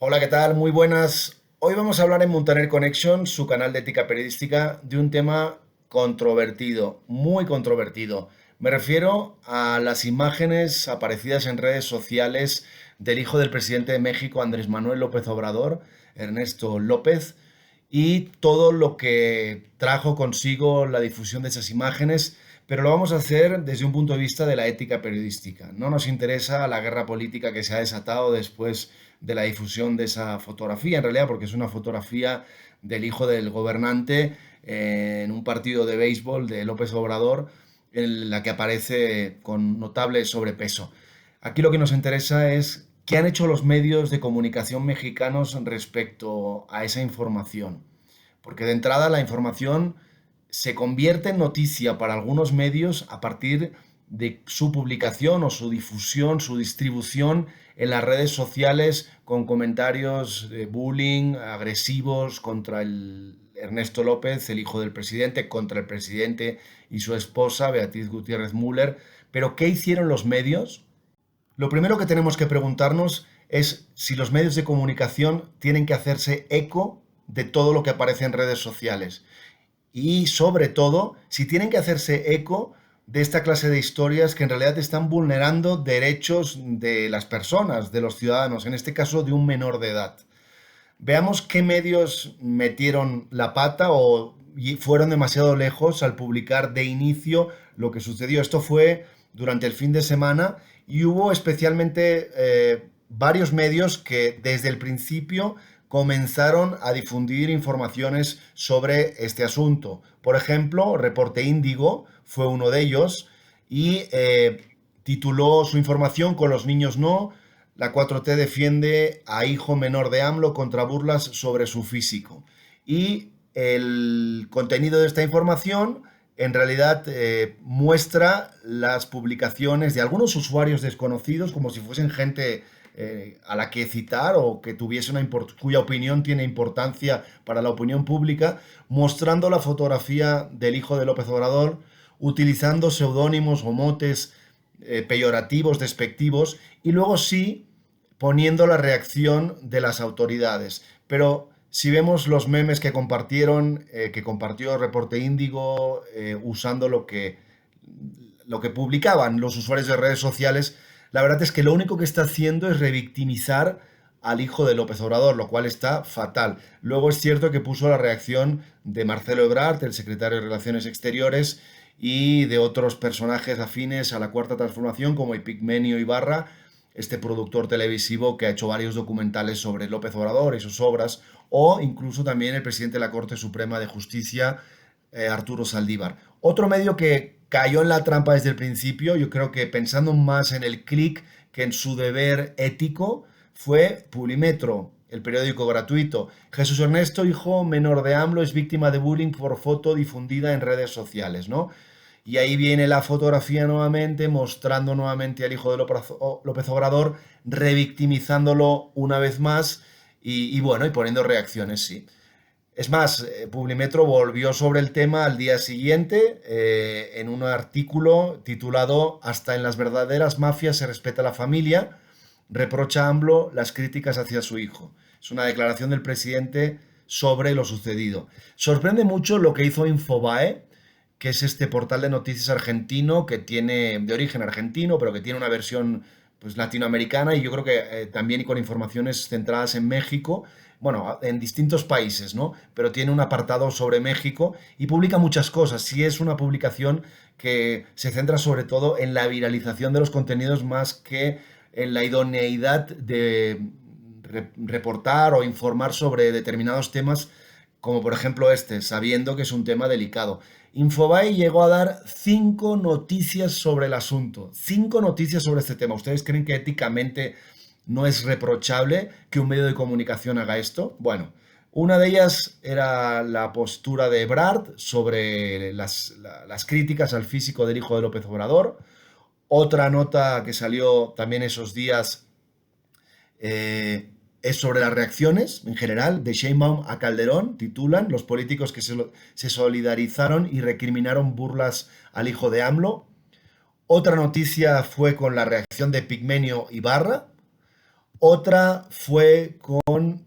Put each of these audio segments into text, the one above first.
Hola, ¿qué tal? Muy buenas. Hoy vamos a hablar en Muntaner Connection, su canal de ética periodística, de un tema controvertido, muy controvertido. Me refiero a las imágenes aparecidas en redes sociales del hijo del presidente de México, Andrés Manuel López Obrador, Ernesto López, y todo lo que trajo consigo la difusión de esas imágenes, pero lo vamos a hacer desde un punto de vista de la ética periodística. No nos interesa la guerra política que se ha desatado después de la difusión de esa fotografía, en realidad, porque es una fotografía del hijo del gobernante en un partido de béisbol de López Obrador, en la que aparece con notable sobrepeso. Aquí lo que nos interesa es qué han hecho los medios de comunicación mexicanos respecto a esa información. Porque de entrada la información se convierte en noticia para algunos medios a partir de su publicación o su difusión, su distribución en las redes sociales con comentarios de bullying agresivos contra el Ernesto López, el hijo del presidente, contra el presidente y su esposa, Beatriz Gutiérrez Müller. Pero ¿qué hicieron los medios? Lo primero que tenemos que preguntarnos es si los medios de comunicación tienen que hacerse eco de todo lo que aparece en redes sociales. Y sobre todo, si tienen que hacerse eco de esta clase de historias que en realidad están vulnerando derechos de las personas, de los ciudadanos, en este caso de un menor de edad. Veamos qué medios metieron la pata o fueron demasiado lejos al publicar de inicio lo que sucedió. Esto fue durante el fin de semana y hubo especialmente varios medios que desde el principio comenzaron a difundir informaciones sobre este asunto. Por ejemplo, Reporte Índigo fue uno de ellos y tituló su información "Con los niños no, la 4T defiende a hijo menor de AMLO contra burlas sobre su físico". Y el contenido de esta información en realidad muestra las publicaciones de algunos usuarios desconocidos como si fuesen gente a la que citar o que tuviese cuya opinión tiene importancia para la opinión pública, mostrando la fotografía del hijo de López Obrador, utilizando seudónimos o motes peyorativos, despectivos, y luego sí poniendo la reacción de las autoridades. Pero si vemos los memes que compartió Reporte Índigo, usando lo que publicaban los usuarios de redes sociales, la verdad es que lo único que está haciendo es revictimizar al hijo de López Obrador, lo cual está fatal. Luego es cierto que puso la reacción de Marcelo Ebrard, el secretario de Relaciones Exteriores, y de otros personajes afines a la Cuarta Transformación, como Epigmenio Ibarra, este productor televisivo que ha hecho varios documentales sobre López Obrador y sus obras, o incluso también el presidente de la Corte Suprema de Justicia, Arturo Saldívar. Otro medio que cayó en la trampa desde el principio, yo creo que pensando más en el clic que en su deber ético, fue Publimetro, el periódico gratuito. Jesús Ernesto, hijo menor de AMLO, es víctima de bullying por foto difundida en redes sociales, ¿no? Y ahí viene la fotografía nuevamente, mostrando nuevamente al hijo de López Obrador, revictimizándolo una vez más y bueno, y poniendo reacciones, sí. Es más, Publimetro volvió sobre el tema al día siguiente en un artículo titulado "Hasta en las verdaderas mafias se respeta la familia, reprocha a AMLO las críticas hacia su hijo". Es una declaración del presidente sobre lo sucedido. Sorprende mucho lo que hizo Infobae, que es este portal de noticias argentino que tiene de origen argentino, pero que tiene una versión pues latinoamericana y yo creo que también con informaciones centradas en México, bueno, en distintos países, ¿no? Pero tiene un apartado sobre México y publica muchas cosas. Sí, es una publicación que se centra sobre todo en la viralización de los contenidos más que en la idoneidad de reportar o informar sobre determinados temas, como por ejemplo este, sabiendo que es un tema delicado. Infobae llegó a dar 5 noticias sobre el asunto, 5 noticias sobre este tema. ¿Ustedes creen que éticamente no es reprochable que un medio de comunicación haga esto? Bueno, una de ellas era la postura de Ebrard sobre las críticas al físico del hijo de López Obrador. Otra nota que salió también esos días es sobre las reacciones en general de Sheinbaum a Calderón. Titulan "Los políticos que se solidarizaron y recriminaron burlas al hijo de AMLO". Otra noticia fue con la reacción de Pigmenio Ibarra. Otra fue con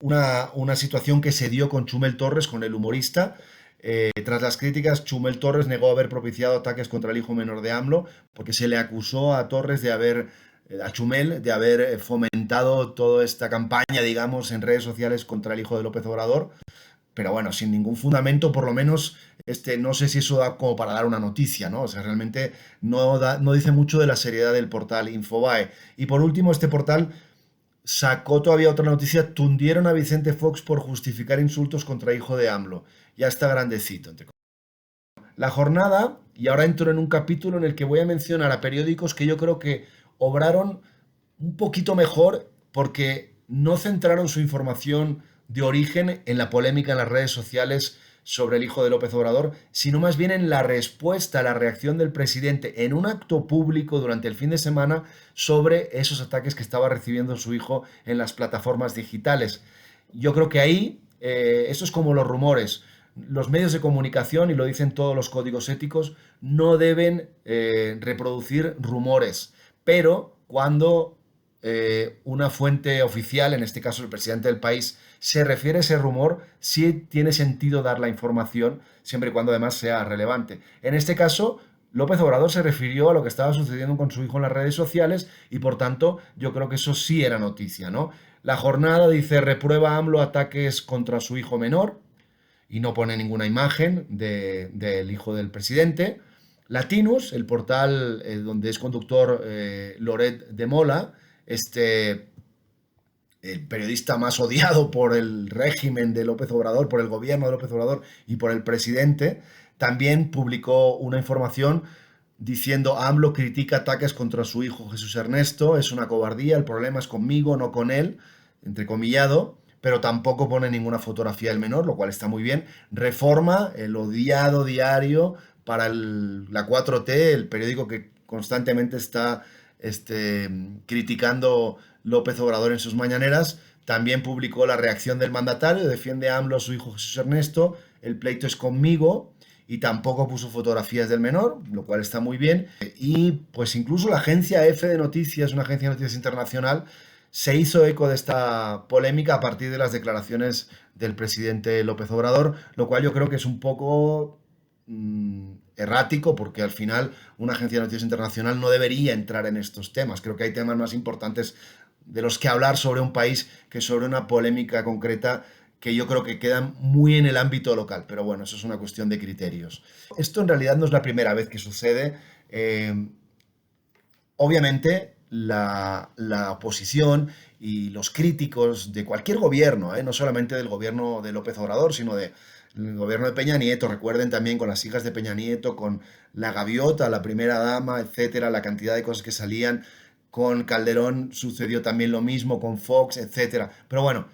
una situación que se dio con Chumel Torres, con el humorista. Tras las críticas, Chumel Torres negó haber propiciado ataques contra el hijo menor de AMLO, porque se le acusó a Torres de haber, a Chumel, de haber fomentado toda esta campaña, digamos, en redes sociales contra el hijo de López Obrador. Pero bueno, sin ningún fundamento, por lo menos, no sé si eso da como para dar una noticia, ¿no? O sea, realmente no dice mucho de la seriedad del portal Infobae. Y por último, este portal sacó todavía otra noticia: tundieron a Vicente Fox por justificar insultos contra hijo de AMLO. Ya está grandecito. La jornada, y ahora entro en un capítulo en el que voy a mencionar a periódicos que yo creo que obraron un poquito mejor porque no centraron su información de origen en la polémica en las redes sociales sobre el hijo de López Obrador, sino más bien en la respuesta, la reacción del presidente en un acto público durante el fin de semana sobre esos ataques que estaba recibiendo su hijo en las plataformas digitales. Yo creo que ahí, eso es como los rumores. Los medios de comunicación, y lo dicen todos los códigos éticos, no deben reproducir rumores, pero cuando una fuente oficial, en este caso el presidente del país, se refiere a ese rumor, sí tiene sentido dar la información, siempre y cuando además sea relevante. En este caso, López Obrador se refirió a lo que estaba sucediendo con su hijo en las redes sociales y por tanto yo creo que eso sí era noticia, ¿no? La jornada dice: reprueba AMLO ataques contra su hijo menor, y no pone ninguna imagen del hijo del presidente. Latinus, el portal donde es conductor Loret de Mola, este, el periodista más odiado por el régimen de López Obrador, por el gobierno de López Obrador y por el presidente, también publicó una información diciendo: AMLO critica ataques contra su hijo Jesús Ernesto, es una cobardía, el problema es conmigo, no con él, entrecomillado, pero tampoco pone ninguna fotografía del menor, lo cual está muy bien. Reforma, el odiado diario para la 4T, el periódico que constantemente está criticando López Obrador en sus mañaneras, también publicó la reacción del mandatario: defiende a AMLO a su hijo Jesús Ernesto, el pleito es conmigo, y tampoco puso fotografías del menor, lo cual está muy bien. Y pues incluso la agencia EFE de Noticias, una agencia de noticias internacional, se hizo eco de esta polémica a partir de las declaraciones del presidente López Obrador, lo cual yo creo que es un poco errático, porque al final una agencia de noticias internacional no debería entrar en estos temas. Creo que hay temas más importantes de los que hablar sobre un país que sobre una polémica concreta que yo creo que quedan muy en el ámbito local. Pero bueno, eso es una cuestión de criterios. Esto en realidad no es la primera vez que sucede. Obviamente, la oposición y los críticos de cualquier gobierno, no solamente del gobierno de López Obrador, sino del gobierno de Peña Nieto, recuerden también con las hijas de Peña Nieto, con la gaviota, la primera dama, etcétera, la cantidad de cosas que salían. Con Calderón sucedió también lo mismo, con Fox, etcétera. Pero bueno,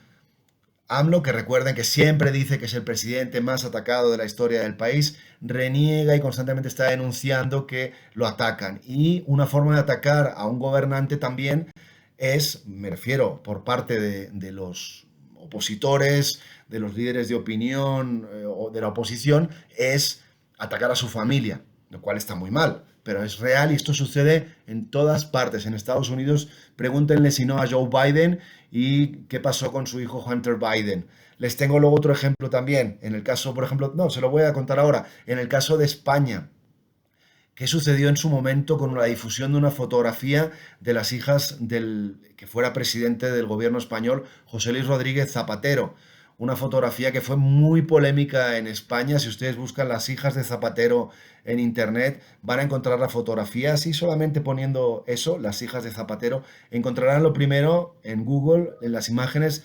AMLO, que recuerden que siempre dice que es el presidente más atacado de la historia del país, reniega y constantemente está denunciando que lo atacan. Y una forma de atacar a un gobernante también es, me refiero, por parte de los opositores, de los líderes de opinión o de la oposición, es atacar a su familia, lo cual está muy mal, pero es real y esto sucede en todas partes. En Estados Unidos, pregúntenle si no a Joe Biden y qué pasó con su hijo Hunter Biden. Les tengo luego otro ejemplo también. En el caso, por ejemplo, no, se lo voy a contar ahora. En el caso de España, ¿qué sucedió en su momento con la difusión de una fotografía de las hijas del que fuera presidente del gobierno español, José Luis Rodríguez Zapatero? Una fotografía que fue muy polémica en España. Si ustedes buscan las hijas de Zapatero en internet, van a encontrar la fotografía. Así, solamente poniendo eso, las hijas de Zapatero, encontrarán lo primero en Google, en las imágenes,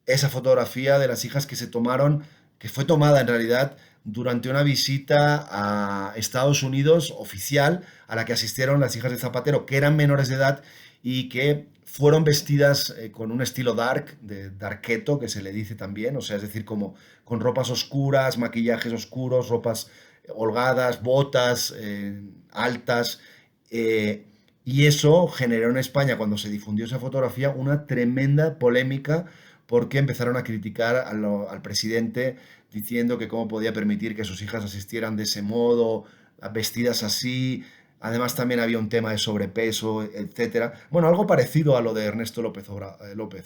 esa fotografía de las hijas que se tomaron, que fue tomada en realidad durante una visita a Estados Unidos oficial, a la que asistieron las hijas de Zapatero, que eran menores de edad y que fueron vestidas con un estilo dark, de darketo, que se le dice también, o sea, es decir, como con ropas oscuras, maquillajes oscuros, ropas holgadas, botas altas. Y eso generó en España, cuando se difundió esa fotografía, una tremenda polémica, porque empezaron a criticar al presidente diciendo que cómo podía permitir que sus hijas asistieran de ese modo, vestidas así. Además también había un tema de sobrepeso, etcétera. Bueno, algo parecido a lo de Ernesto López,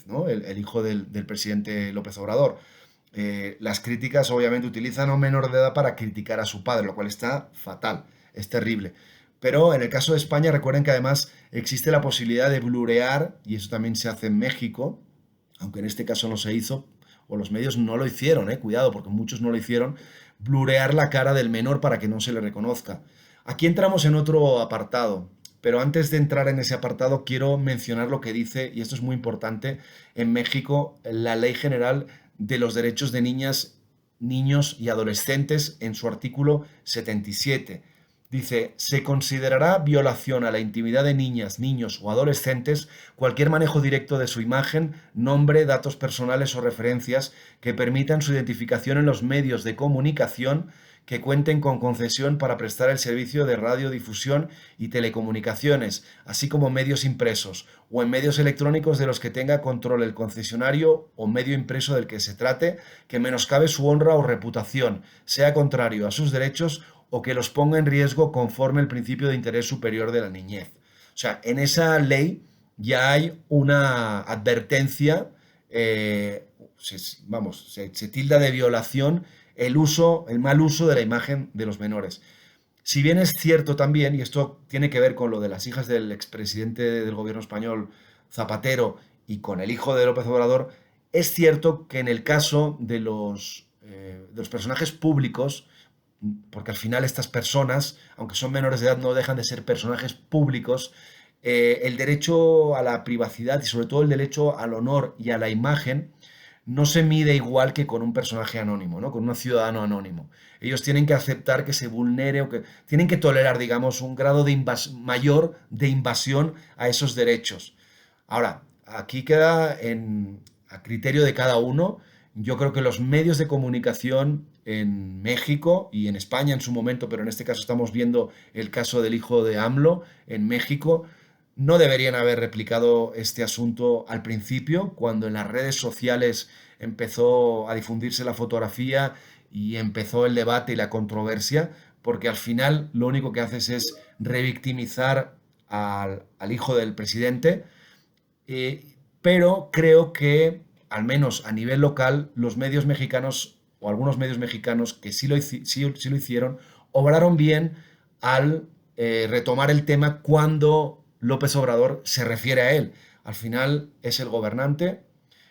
¿no? El hijo del presidente López Obrador. Las críticas obviamente utilizan a un menor de edad para criticar a su padre, lo cual está fatal, es terrible. Pero en el caso de España, recuerden que además existe la posibilidad de blurear, y eso también se hace en México, aunque en este caso no se hizo, o los medios no lo hicieron, cuidado, porque muchos no lo hicieron, blurear la cara del menor para que no se le reconozca. Aquí entramos en otro apartado, pero antes de entrar en ese apartado quiero mencionar lo que dice, y esto es muy importante, en México la Ley General de los Derechos de Niñas, Niños y Adolescentes en su artículo 77. Dice, se considerará violación a la intimidad de niñas, niños o adolescentes cualquier manejo directo de su imagen, nombre, datos personales o referencias que permitan su identificación en los medios de comunicación que cuenten con concesión para prestar el servicio de radiodifusión y telecomunicaciones, así como medios impresos, o en medios electrónicos de los que tenga control el concesionario o medio impreso del que se trate, que menoscabe su honra o reputación, sea contrario a sus derechos o que los ponga en riesgo conforme el principio de interés superior de la niñez. O sea, en esa ley ya hay una advertencia, se tilda de violación el mal uso de la imagen de los menores. Si bien es cierto también, y esto tiene que ver con lo de las hijas del expresidente del gobierno español, Zapatero, y con el hijo de López Obrador, es cierto que en el caso de los personajes públicos, porque al final estas personas, aunque son menores de edad, no dejan de ser personajes públicos, el derecho a la privacidad y sobre todo el derecho al honor y a la imagen no se mide igual que con un personaje anónimo, ¿no? Con un ciudadano anónimo. Ellos tienen que aceptar que se vulnere o que tienen que tolerar, digamos, un grado mayor de invasión a esos derechos. Ahora, aquí queda a criterio de cada uno. Yo creo que los medios de comunicación en México y en España en su momento, pero en este caso estamos viendo el caso del hijo de AMLO en México, no deberían haber replicado este asunto al principio, cuando en las redes sociales empezó a difundirse la fotografía y empezó el debate y la controversia, porque al final lo único que haces es revictimizar al hijo del presidente, pero creo que, al menos a nivel local, los medios mexicanos o algunos medios mexicanos que sí lo hicieron, obraron bien al retomar el tema cuando López Obrador se refiere a él. Al final es el gobernante.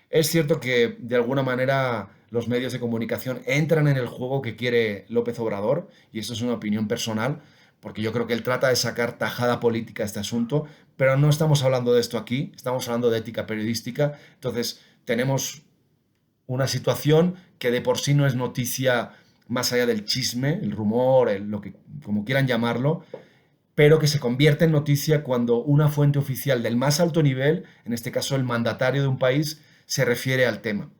Es cierto que de alguna manera los medios de comunicación entran en el juego que quiere López Obrador, y esto es una opinión personal, porque yo creo que él trata de sacar tajada política a este asunto, pero no estamos hablando de esto aquí, estamos hablando de ética periodística. Entonces tenemos una situación que de por sí no es noticia más allá del chisme, el rumor, lo que como quieran llamarlo, pero que se convierte en noticia cuando una fuente oficial del más alto nivel, en este caso el mandatario de un país, se refiere al tema.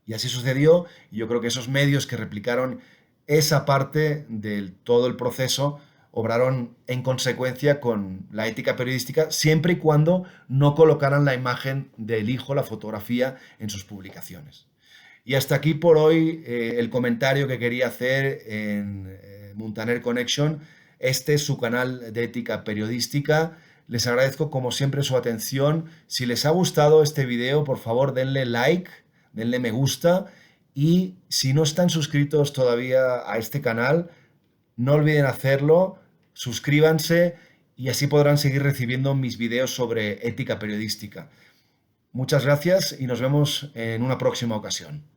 Y así sucedió, y yo creo que esos medios que replicaron esa parte de todo el proceso obraron en consecuencia con la ética periodística, siempre y cuando no colocaran la imagen del hijo, la fotografía, en sus publicaciones. Y hasta aquí por hoy el comentario que quería hacer en Muntaner Connection. Este es su canal de ética periodística. Les agradezco como siempre su atención. Si les ha gustado este video, por favor denle like, denle me gusta. Y si no están suscritos todavía a este canal, no olviden hacerlo, suscríbanse y así podrán seguir recibiendo mis videos sobre ética periodística. Muchas gracias y nos vemos en una próxima ocasión.